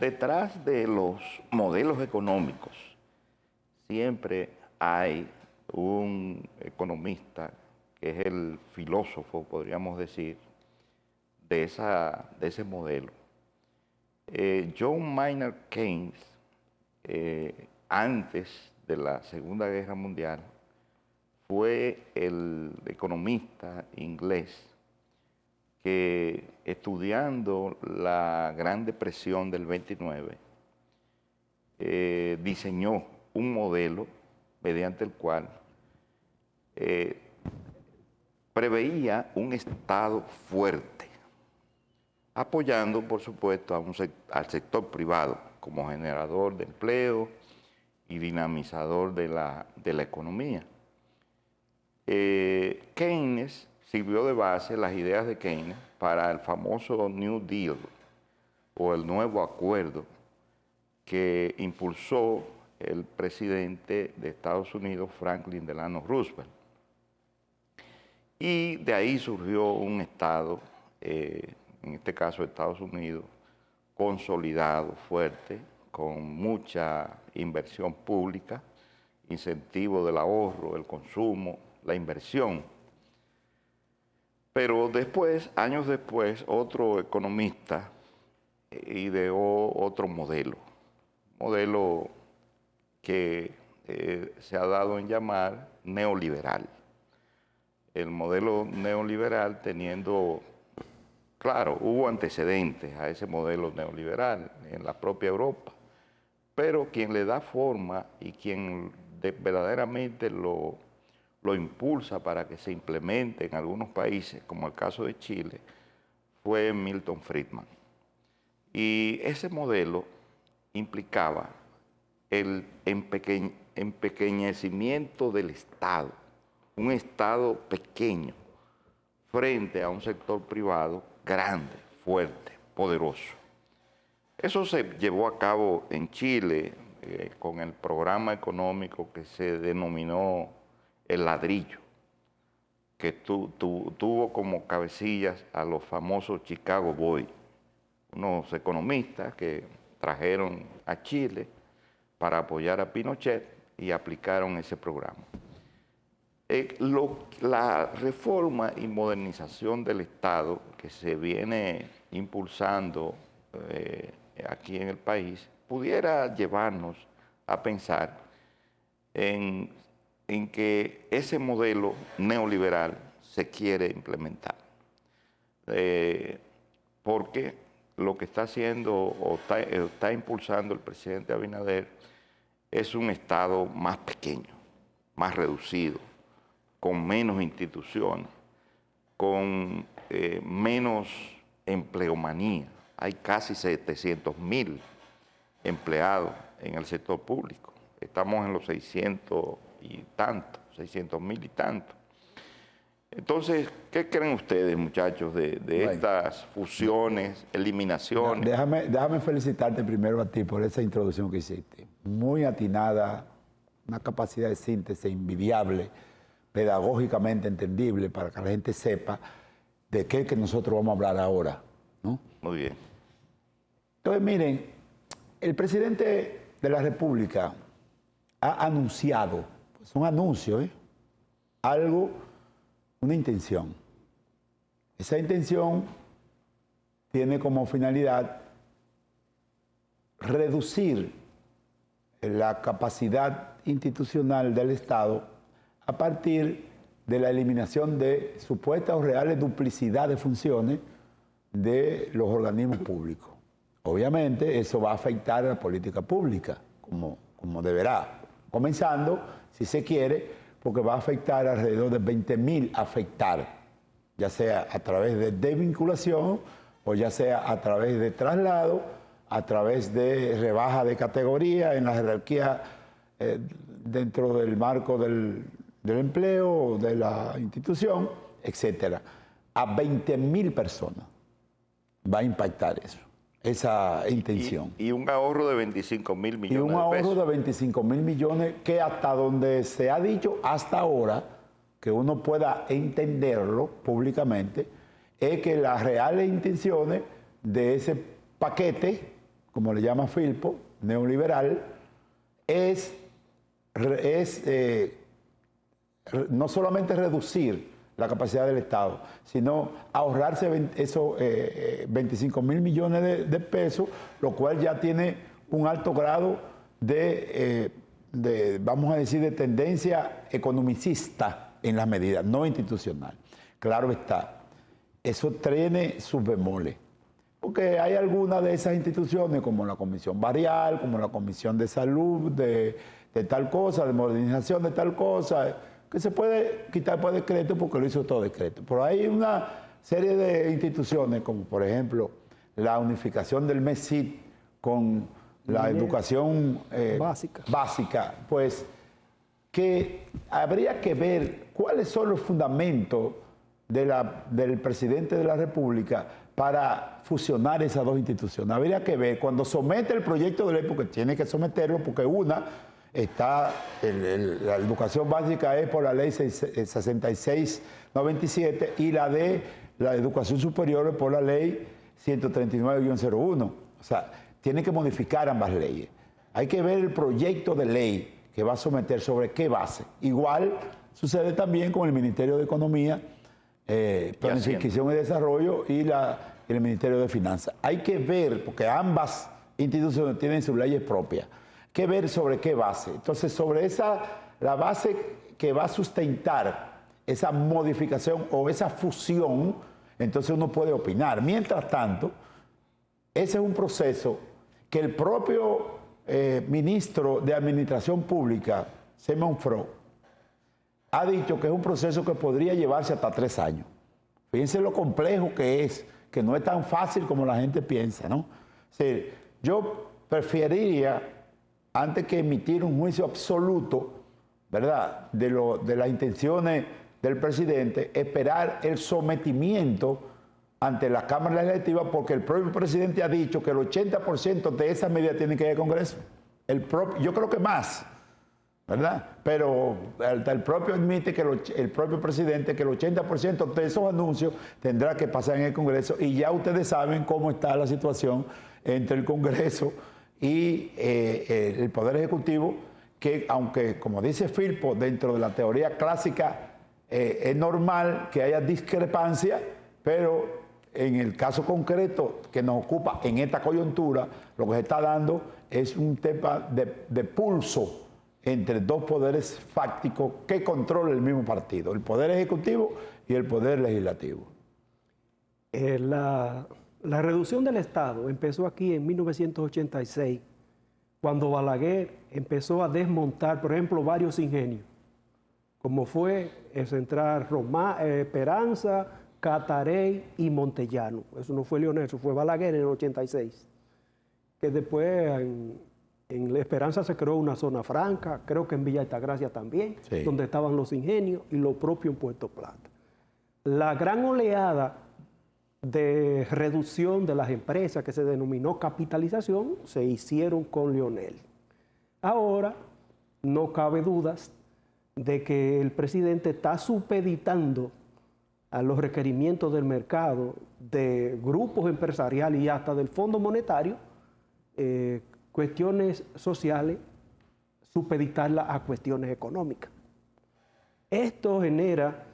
detrás de los modelos económicos siempre hay un economista que es el filósofo, podríamos decir, de ese modelo. John Maynard Keynes, antes de la Segunda Guerra Mundial, fue el economista inglés que, estudiando la Gran Depresión del 29, diseñó un modelo mediante el cual preveía un Estado fuerte, apoyando, por supuesto, al sector privado como generador de empleo y dinamizador de la economía. Keynes sirvió de base las ideas de Keynes para el famoso New Deal o el Nuevo Acuerdo que impulsó el presidente de Estados Unidos, Franklin Delano Roosevelt. Y de ahí surgió un Estado, en este caso Estados Unidos, consolidado, fuerte, con mucha inversión pública, incentivo del ahorro, el consumo, la inversión. Pero después, años después, otro economista ideó otro modelo que se ha dado en llamar neoliberal. El modelo neoliberal teniendo, claro, hubo antecedentes a ese modelo neoliberal en la propia Europa, pero quien le da forma y quien verdaderamente lo impulsa para que se implemente en algunos países, como el caso de Chile, fue Milton Friedman. Y ese modelo implicaba el empequeñecimiento del Estado, un Estado pequeño frente a un sector privado grande, fuerte, poderoso. Eso se llevó a cabo en Chile con el programa económico que se denominó El Ladrillo, que tuvo como cabecillas a los famosos Chicago Boys, unos economistas que trajeron a Chile para apoyar a Pinochet y aplicaron ese programa. La reforma y modernización del Estado que se viene impulsando aquí en el país pudiera llevarnos a pensar en que ese modelo neoliberal se quiere implementar. Porque lo que está haciendo o está impulsando el presidente Abinader es un Estado más pequeño, más reducido, con menos instituciones, con menos empleomanía. Hay casi 700.000 empleados en el sector público. Estamos en los 600 y tantos, 600.000 y tantos. Entonces, ¿qué creen ustedes, muchachos, de estas fusiones, eliminaciones? Déjame felicitarte primero a ti por esa introducción que hiciste. Muy atinada, una capacidad de síntesis envidiable, pedagógicamente entendible para que la gente sepa de qué que nosotros vamos a hablar ahora, ¿no? Muy bien. Entonces, miren, el presidente de la República ha anunciado, pues un anuncio, algo, una intención. Esa intención tiene como finalidad reducir la capacidad institucional del Estado a partir de la eliminación de supuestas o reales duplicidad de funciones de los organismos públicos. Obviamente eso va a afectar a la política pública, como deberá, comenzando, si se quiere, porque va a afectar alrededor de 20.000 afectar, ya sea a través de desvinculación o ya sea a través de traslado, a través de rebaja de categoría en la jerarquía dentro del marco del empleo, de la institución, etc. A 20.000 personas va a impactar eso, esa intención. Y un ahorro de 25.000 millones de pesos. Y un ahorro de 25.000 millones que hasta donde se ha dicho hasta ahora, que uno pueda entenderlo públicamente, es que las reales intenciones de ese paquete, como le llama Filpo, neoliberal, es no solamente reducir la capacidad del Estado, sino ahorrarse esos 25.000 millones de pesos, lo cual ya tiene un alto grado vamos a decir, de tendencia economicista en las medidas, no institucional. Claro está, eso tiene sus bemoles, porque hay algunas de esas instituciones, como la Comisión Barrial, como la Comisión de Salud, de tal cosa, de modernización de tal cosa, que se puede quitar por decreto porque lo hizo todo decreto. Pero hay una serie de instituciones, como por ejemplo la unificación del MESID con la educación básica, pues que habría que ver cuáles son los fundamentos del presidente de la República para fusionar esas dos instituciones. Habría que ver, cuando somete el proyecto de ley, porque tiene que someterlo, porque la educación básica es por la ley 6697 y la de la educación superior es por la ley 139-01. O sea, tiene que modificar ambas leyes. Hay que ver el proyecto de ley que va a someter sobre qué base. Igual sucede también con el Ministerio de Economía, Planificación y Desarrollo y el Ministerio de Finanzas. Hay que ver, porque ambas instituciones tienen sus leyes propias, que ver sobre qué base. Entonces, sobre la base que va a sustentar esa modificación o esa fusión, entonces uno puede opinar. Mientras tanto, ese es un proceso que el propio ministro de Administración Pública, Simon Froh, ha dicho que es un proceso que podría llevarse hasta 3 años. Fíjense lo complejo que es, que no es tan fácil como la gente piensa, ¿no? Es decir, yo preferiría, antes que emitir un juicio absoluto, ¿verdad?, de las intenciones del presidente, esperar el sometimiento ante la Cámara Legislativa, porque el propio presidente ha dicho que el 80% de esas medidas tienen que ir al Congreso. Yo creo que más, ¿verdad? Pero el propio admite que el propio presidente que el 80% de esos anuncios tendrá que pasar en el Congreso, y ya ustedes saben cómo está la situación entre el Congreso y el Poder Ejecutivo, que aunque, como dice Filpo, dentro de la teoría clásica es normal que haya discrepancia, pero en el caso concreto que nos ocupa en esta coyuntura, lo que se está dando es un tema de pulso entre dos poderes fácticos que controla el mismo partido, el Poder Ejecutivo y el Poder Legislativo. La reducción del Estado empezó aquí en 1986, cuando Balaguer empezó a desmontar, por ejemplo, varios ingenios, como fue el Central Esperanza, Catarey y Montellano. Eso no fue Leonel, eso fue Balaguer en el 86. Que después en La Esperanza se creó una zona franca, creo que en Villa Altagracia también, sí, donde estaban los ingenios, y lo propio en Puerto Plata. La gran oleada de reducción de las empresas, que se denominó capitalización, se hicieron con Leonel. Ahora, no cabe dudas de que el presidente está supeditando a los requerimientos del mercado, de grupos empresariales y hasta del Fondo Monetario, cuestiones sociales, supeditarlas a cuestiones económicas. Esto genera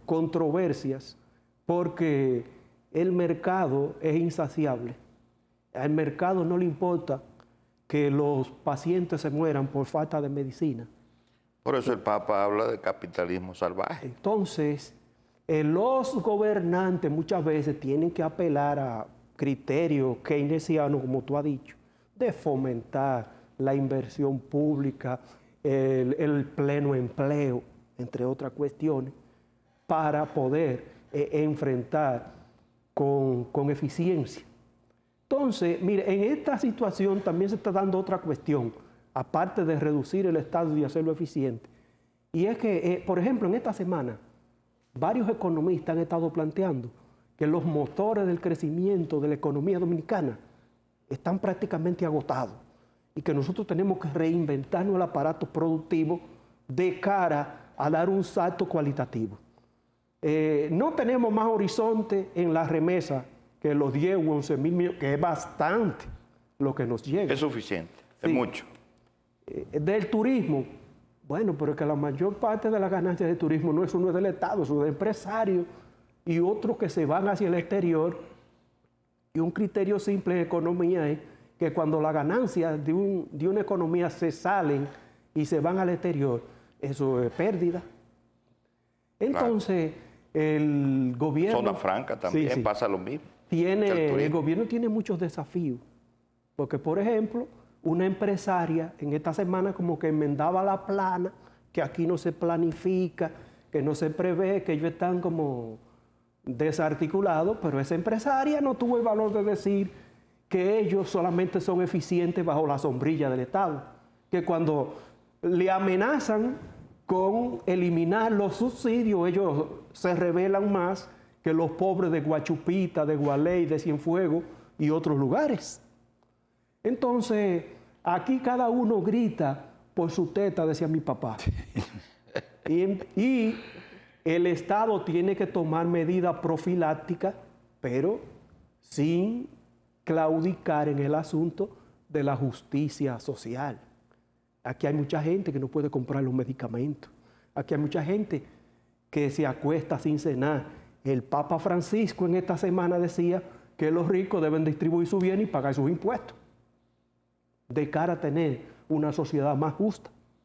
controversias porque el mercado es insaciable. Al mercado no le importa que los pacientes se mueran por falta de medicina. Por eso el Papa habla de capitalismo salvaje. Entonces, los gobernantes muchas veces tienen que apelar a criterios keynesianos, como tú has dicho, de fomentar la inversión pública, el pleno empleo, entre otras cuestiones, para poder enfrentar con eficiencia. Entonces, mire, en esta situación también se está dando otra cuestión, aparte de reducir el Estado y hacerlo eficiente. Y es que, por ejemplo, en esta semana, varios economistas han estado planteando que los motores del crecimiento de la economía dominicana están prácticamente agotados y que nosotros tenemos que reinventarnos el aparato productivo de cara a dar un salto cualitativo. No tenemos más horizonte en la remesa que los 10 u 11 mil millones, que es bastante lo que nos llega. Es suficiente, es Sí. mucho. Del turismo, bueno, pero es que la mayor parte de las ganancias del turismo no es del Estado, es de empresarios y otros que se van hacia el exterior. Y un criterio simple en economía es que cuando las ganancias de una economía se salen y se van al exterior, eso es pérdida. Entonces, el gobierno... Zona Franca también Sí, sí. pasa lo mismo. El gobierno tiene muchos desafíos, porque por ejemplo, una empresaria en esta semana como que enmendaba la plana, que aquí no se planifica, que no se prevé, que ellos están como desarticulados, pero esa empresaria no tuvo el valor de decir que ellos solamente son eficientes bajo la sombrilla del Estado, que cuando le amenazan con eliminar los subsidios, ellos se rebelan más que los pobres de Guachupita, de Gualey, de Cienfuegos y otros lugares. Entonces, aquí cada uno grita por su teta, decía mi papá. Y el Estado tiene que tomar medidas profilácticas, pero sin claudicar en el asunto de la justicia social. Aquí hay mucha gente que no puede comprar los medicamentos. Aquí hay mucha gente que se acuesta sin cenar. El Papa Francisco en esta semana decía que los ricos deben distribuir su bien y pagar sus impuestos, de cara a tener una sociedad más justa.